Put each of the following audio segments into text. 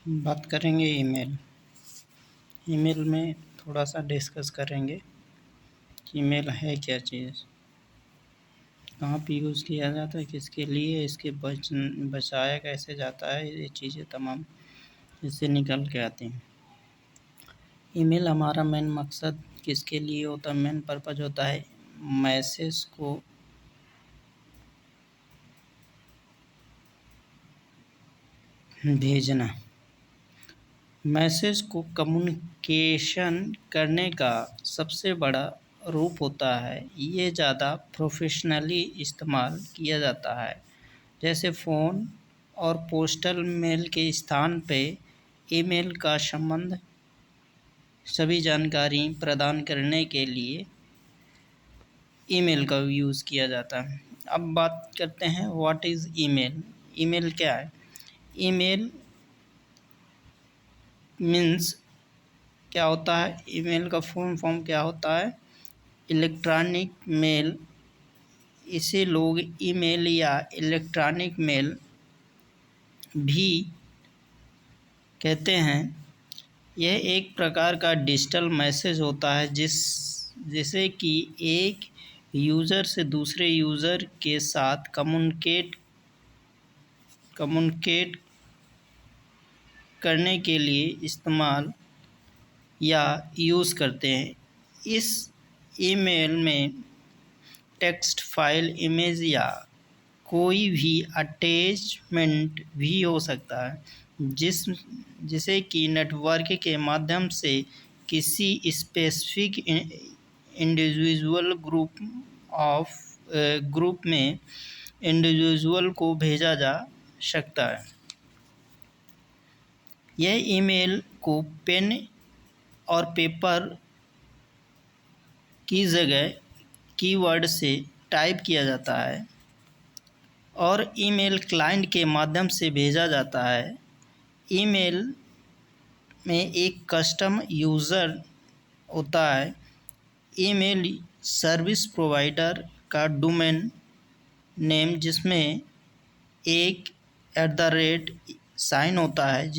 बात करेंगे email. Email में थोड़ा सा डिस्कस करेंगे कि ईमेल है क्या चीज़, कहाँ पे यूज़ किया जाता है, किसके लिए, इसके बचाया कैसे जाता है, ये चीज़ें तमाम इससे निकल के आती हैं। ईमेल हमारा मेन मकसद किसके लिए होता है, मेन पर्पज़ होता है मैसेज को भेजना, मैसेज को कम्युनिकेशन करने का सबसे बड़ा रूप होता है। ये ज़्यादा प्रोफेशनली इस्तेमाल किया जाता है, जैसे फ़ोन और पोस्टल मेल के स्थान पे ईमेल का संबंध सभी जानकारी प्रदान करने के लिए ईमेल का यूज़ किया जाता है। अब बात करते हैं व्हाट इज़ ईमेल। ईमेल क्या है? ईमेल मीन्स क्या होता है, ईमेल का फुल फॉर्म क्या होता है? Electronic mail. इसे लोग ईमेल या इलेक्ट्रॉनिक मेल भी कहते हैं। यह एक प्रकार का डिजिटल मैसेज होता है जिसे कि एक यूज़र से दूसरे यूज़र के साथ कम्युनिकेट करने के लिए इस्तेमाल या यूज़ करते हैं। इस ईमेल में टेक्स्ट फाइल, इमेज या कोई भी अटैचमेंट भी हो सकता है जिसे कि नेटवर्क के माध्यम से किसी स्पेसिफिक इंडिविजुअल ग्रुप में इंडिविजुअल को भेजा जा सकता है। यह ईमेल को पेन और पेपर की जगह कीवर्ड से टाइप किया जाता है और ईमेल क्लाइंट के माध्यम से भेजा जाता है। ईमेल में एक कस्टम यूज़र होता है। ईमेल सर्विस प्रोवाइडर का डोमेन नेम जिसमें एक साइन होता है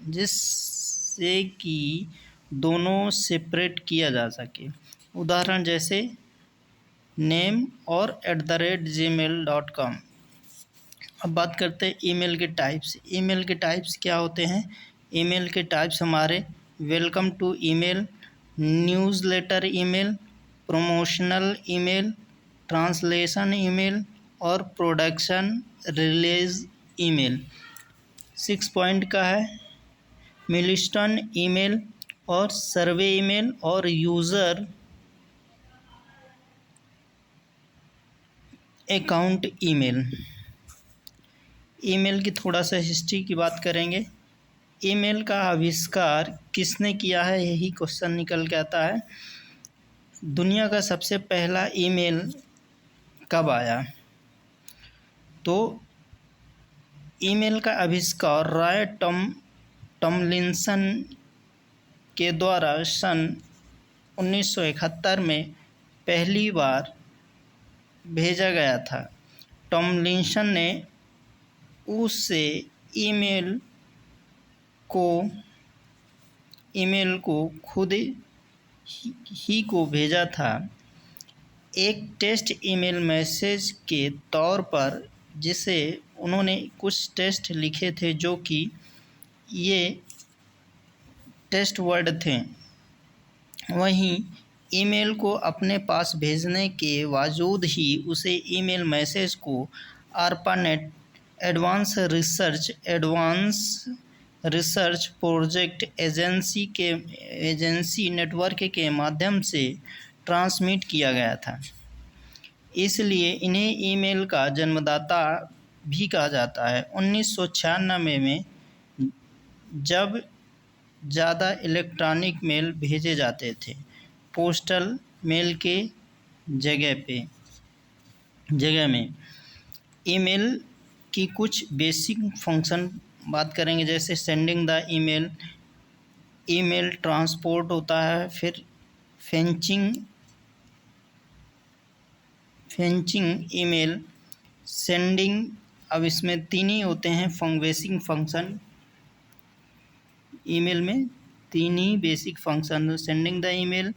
जिससे कि दोनों सेपरेट किया जा सके। उदाहरण जैसे नेम और @gmail.com। अब बात करते हैं ईमेल के टाइप्स। ईमेल के टाइप्स क्या होते हैं? ईमेल के टाइप्स हमारे welcome to email, newsletter email, promotional email, translation email और प्रोडक्शन रिलीज ईमेल। 6 पॉइंट का है मिलस्टोन ईमेल और सर्वे ईमेल और यूज़र अकाउंट ईमेल। ईमेल की थोड़ा सा हिस्ट्री की बात करेंगे। ईमेल का आविष्कार किसने किया है, यही क्वेश्चन निकल के आता है। दुनिया का सबसे पहला ईमेल कब आया? तो ईमेल का आविष्कार रॉय टॉमलिंसन के द्वारा सन 1971 में पहली बार भेजा गया था। टॉमलिंसन ने उससे ईमेल को खुद ही को भेजा था, एक टेस्ट ईमेल मैसेज के तौर पर, जिसे उन्होंने कुछ टेस्ट लिखे थे जो कि ये टेस्ट वर्ड थे। वहीं ईमेल को अपने पास भेजने के बावजूद ही उसे ईमेल मैसेज को ARPANET advance research project agency network के माध्यम से ट्रांसमिट किया गया था। इसलिए इन्हें ईमेल का जन्मदाता भी कहा जाता है। 1996 में जब ज़्यादा इलेक्ट्रॉनिक मेल भेजे जाते थे पोस्टल मेल के जगह में, ईमेल की कुछ बेसिक फंक्शन बात करेंगे, जैसे सेंडिंग द ईमेल ट्रांसपोर्ट होता है, फिर फेंचिंग ईमेल सेंडिंग। अब इसमें 3 ही होते हैं बेसिक फंक्शन। ईमेल में 3 ही basic function, sending the email,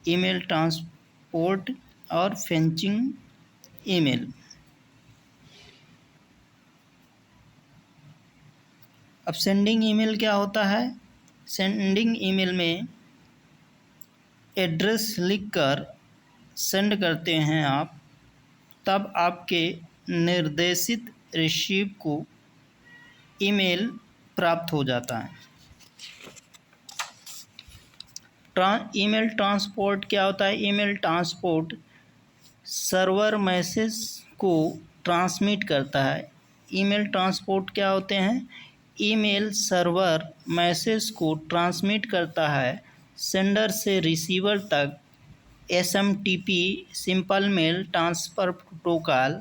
email transport और फेचिंग ईमेल। अब सेंडिंग ईमेल क्या होता है? सेंडिंग ईमेल में एड्रेस लिखकर सेंड करते हैं आप, तब आपके निर्देशित रिसीव को ईमेल प्राप्त हो जाता है। ईमेल ट्रांसपोर्ट क्या होता है? ईमेल ट्रांसपोर्ट सर्वर मैसेज को ट्रांसमिट करता है। ईमेल ट्रांसपोर्ट क्या होते हैं? ईमेल सर्वर मैसेज को ट्रांसमिट करता है सेंडर से रिसीवर तक। SMTP simple mail transfer protocol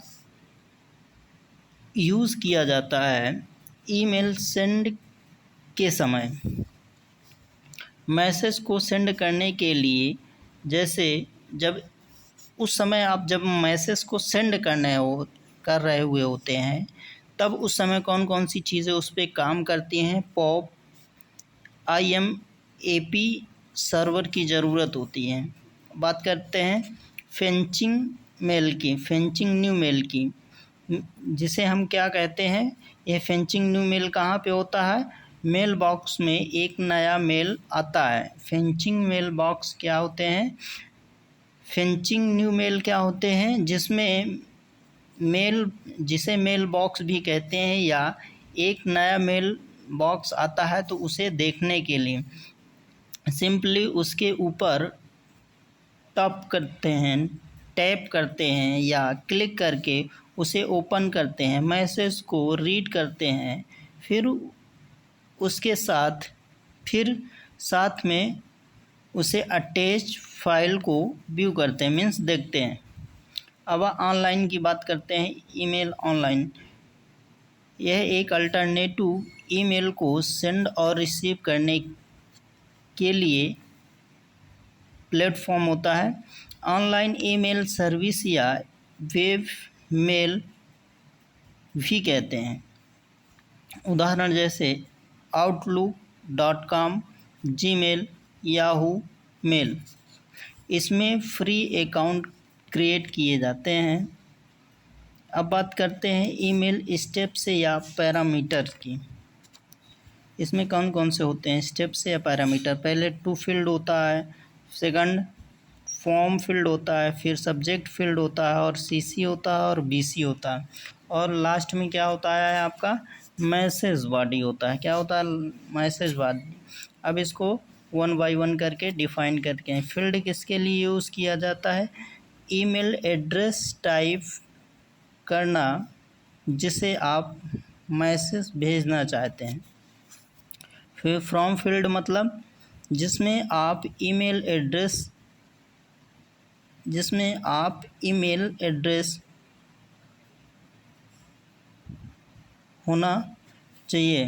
use किया जाता है ईमेल सेंड के समय। मैसेज को सेंड करने के लिए, जैसे जब उस समय आप जब मैसेज को सेंड कर रहे हुए होते हैं, तब उस समय कौन कौन सी चीज़ें उस पर काम करती हैं? POP IMAP सर्वर की ज़रूरत होती है। बात करते हैं फेचिंग न्यू मेल की, जिसे हम क्या कहते हैं? ये फेचिंग न्यू मेल कहाँ पे होता है? मेल बॉक्स में एक नया मेल आता है। फेचिंग मेल बॉक्स क्या होते हैं? फेचिंग न्यू मेल क्या होते हैं? जिसे मेल बॉक्स भी कहते हैं, या एक नया मेल बॉक्स आता है तो उसे देखने के लिए सिंपली उसके ऊपर टैप करते हैं या क्लिक करके उसे ओपन करते हैं, मैसेज को रीड करते हैं, फिर साथ में उसे अटैच फाइल को व्यू करते हैं, मीन्स देखते हैं। अब ऑनलाइन की बात करते हैं। ईमेल ऑनलाइन, यह एक अल्टरनेटिव ईमेल को सेंड और रिसीव करने के लिए प्लेटफॉर्म होता है। ऑनलाइन ईमेल सर्विस या वेब मेल भी कहते हैं। उदाहरण जैसे outlook.com, जीमेल, याहू मेल। इसमें फ्री अकाउंट क्रिएट किए जाते हैं। अब बात करते हैं ईमेल स्टेप्स या पैरामीटर की। इसमें कौन कौन से होते हैं स्टेप्स या पैरामीटर? पहले टू फील्ड होता है, सेकंड फॉर्म फील्ड होता है, फिर सब्जेक्ट फील्ड होता है, और CC होता है, और BC होता है, और लास्ट में क्या होता है आपका? मैसेज बॉडी होता है। क्या होता है? Message body. अब इसको 1 बाय 1 करके डिफाइन करके हैं। फील्ड किसके लिए यूज़ किया जाता है? ईमेल एड्रेस टाइप करना जिसे आप मैसेज भेजना चाहते हैं। फिर फ्रॉम फील्ड मतलब जिसमें आप ईमेल एड्रेस होना चाहिए,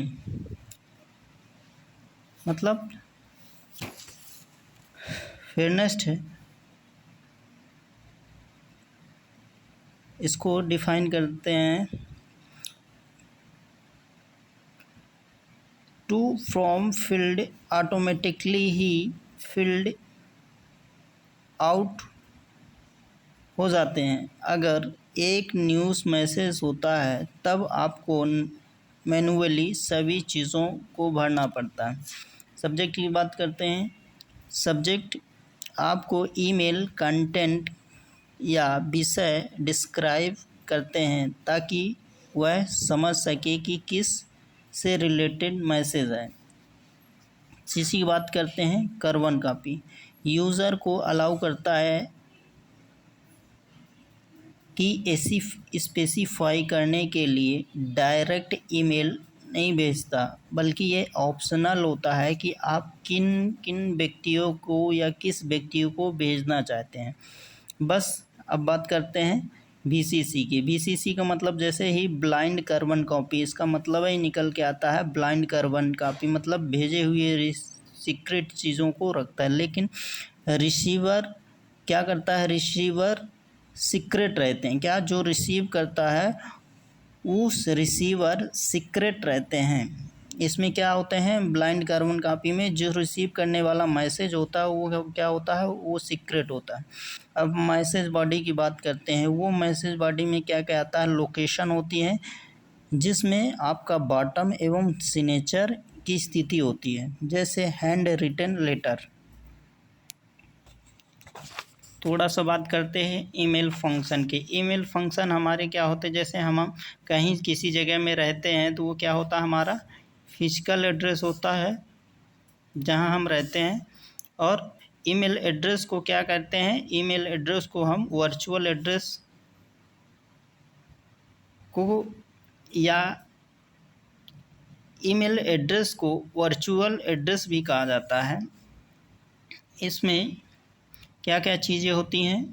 मतलब फिर नेक्स्ट है, इसको डिफाइन करते हैं टू फ्रॉम फील्ड ऑटोमेटिकली ही फील्ड आउट हो जाते हैं। अगर एक न्यूज़ मैसेज होता है तब आपको मैन्युअली सभी चीज़ों को भरना पड़ता है। सब्जेक्ट की बात करते हैं। सब्जेक्ट आपको ईमेल कंटेंट या विषय डिस्क्राइब करते हैं ताकि वह समझ सके कि किस से रिलेटेड मैसेज है। CC की बात करते हैं। कार्बन कॉपी यूज़र को अलाउ करता है कि ऐसी स्पेसिफाई करने के लिए डायरेक्ट ईमेल नहीं भेजता, बल्कि ये ऑप्शनल होता है कि आप किन किन व्यक्तियों को या किस व्यक्तियों को भेजना चाहते हैं। बस अब बात करते हैं BCC की। BCC का मतलब जैसे ही ब्लाइंड कार्बन कॉपी, इसका मतलब ही निकल के आता है ब्लाइंड कार्बन कॉपी, मतलब भेजे हुए सीक्रेट चीज़ों को रखता है। लेकिन रिसीवर क्या करता है? रिसीवर सीक्रेट रहते हैं। क्या? जो रिसीव करता है उस रिसीवर सीक्रेट रहते हैं। इसमें क्या होते हैं, ब्लाइंड कार्बन कॉपी में जो रिसीव करने वाला मैसेज होता है वो क्या होता है, वो सीक्रेट होता है। अब मैसेज बॉडी की बात करते हैं। वो मैसेज बॉडी में क्या क्या आता है, लोकेशन होती है जिसमें आपका बॉटम एवं सिग्नेचर की स्थिति होती है, जैसे हैंड रिटन लेटर। थोड़ा सा बात करते हैं ईमेल फंक्शन के। ईमेल फंक्शन हमारे क्या होते हैं, जैसे हम कहीं किसी जगह में रहते हैं तो वो क्या होता है, हमारा फिजिकल एड्रेस होता है जहां हम रहते हैं। और ईमेल एड्रेस को क्या करते हैं, ईमेल एड्रेस को हम वर्चुअल एड्रेस को या ईमेल एड्रेस को वर्चुअल एड्रेस भी कहा जाता है। इसमें क्या क्या चीज़ें होती हैं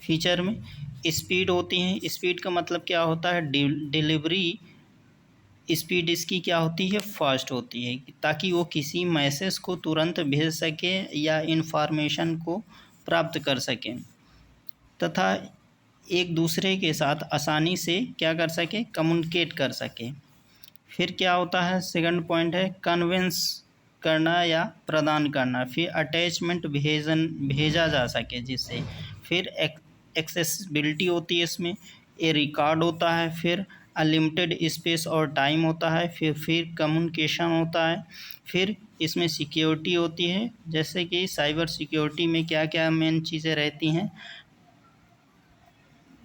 फीचर में, स्पीड होती हैं। स्पीड का मतलब क्या होता है, डिलीवरी स्पीड इसकी क्या होती है, फास्ट होती है, ताकि वो किसी मैसेज को तुरंत भेज सके या इन्फॉर्मेशन को प्राप्त कर सकें तथा एक दूसरे के साथ आसानी से क्या कर सके, कम्युनिकेट कर सके। फिर क्या होता है, सेकंड पॉइंट है कन्वेंस करना या प्रदान करना। फिर अटैचमेंट भेजा जा सके जिससे। फिर एक्सेसिबिलिटी होती है इसमें, ए रिकॉर्ड होता है। फिर अनलिमिटेड स्पेस और टाइम होता है। फिर कम्युनिकेशन होता है। फिर इसमें सिक्योरिटी होती है, जैसे कि साइबर सिक्योरिटी में क्या क्या मेन चीज़ें रहती हैं।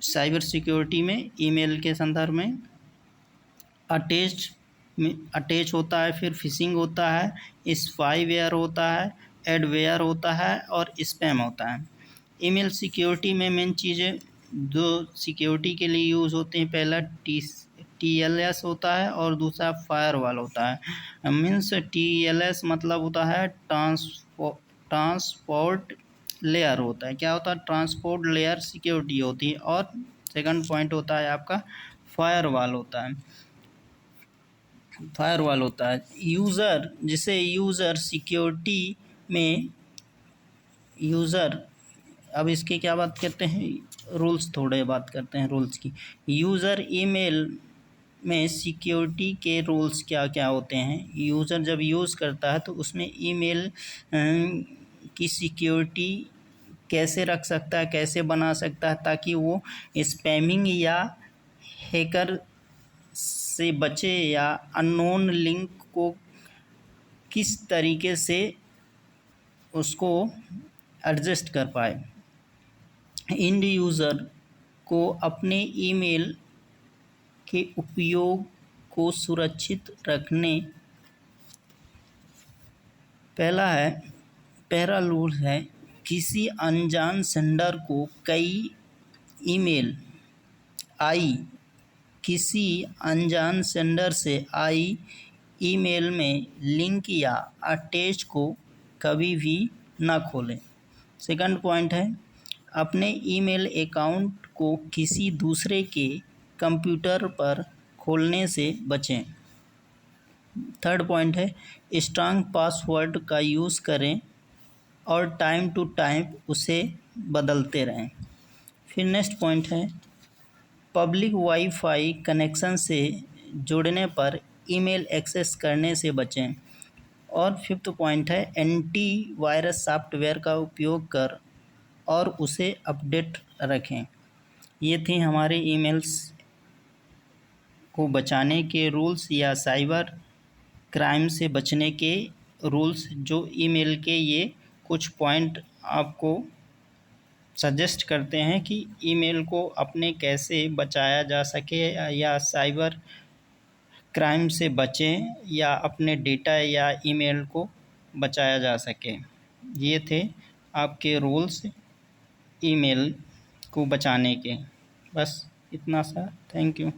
साइबर सिक्योरिटी में ईमेल के संदर्भ में अटैच होता है, फिर फिशिंग होता है, स्पाईवेयर होता है, एडवेयर होता है और स्पैम होता है। ईमेल सिक्योरिटी में मेन चीज़ें जो सिक्योरिटी के लिए यूज़ होते हैं, पहला TLS होता है और दूसरा फायरवॉल होता है। मीन्स TLS मतलब होता है ट्रांसपोर्ट लेयर होता है। क्या होता है, ट्रांसपोर्ट लेयर सिक्योरिटी होती है। और सेकंड पॉइंट होता है आपका फायरवॉल होता है। फायरवॉल होता है यूज़र, जिसे यूज़र सिक्योरिटी में यूज़र। अब इसकी क्या बात करते हैं, रूल्स थोड़े बात करते हैं रूल्स की। यूज़र ईमेल में सिक्योरिटी के रूल्स क्या क्या होते हैं। यूज़र जब यूज़ करता है तो उसमें ईमेल की सिक्योरिटी कैसे रख सकता है, कैसे बना सकता है, ताकि वो स्पैमिंग या हैकर से बचे या अननोन लिंक को किस तरीके से उसको एडजस्ट कर पाए। इंड यूज़र को अपने ईमेल के उपयोग को सुरक्षित रखने पहला रूल है, किसी अनजान सेंडर को किसी अनजान सेंडर से आई ईमेल में लिंक या अटैच को कभी भी ना खोलें। सेकंड पॉइंट है, अपने ईमेल अकाउंट को किसी दूसरे के कंप्यूटर पर खोलने से बचें। थर्ड पॉइंट है, स्ट्रांग पासवर्ड का यूज़ करें और टाइम टू टाइम उसे बदलते रहें। फिर नेक्स्ट पॉइंट है, पब्लिक वाईफाई कनेक्शन से जुड़ने पर ईमेल एक्सेस करने से बचें। और फिफ्थ पॉइंट है, एंटी वायरस सॉफ्टवेयर का उपयोग कर और उसे अपडेट रखें। ये थे हमारे ईमेल्स को बचाने के रूल्स या साइबर क्राइम से बचने के रूल्स, जो ईमेल के ये कुछ पॉइंट आपको सजेस्ट करते हैं कि ईमेल को अपने कैसे बचाया जा सके या साइबर क्राइम से बचें या अपने डेटा या ईमेल को बचाया जा सके। ये थे आपके रूल्स ईमेल को बचाने के। बस इतना सा। Thank you.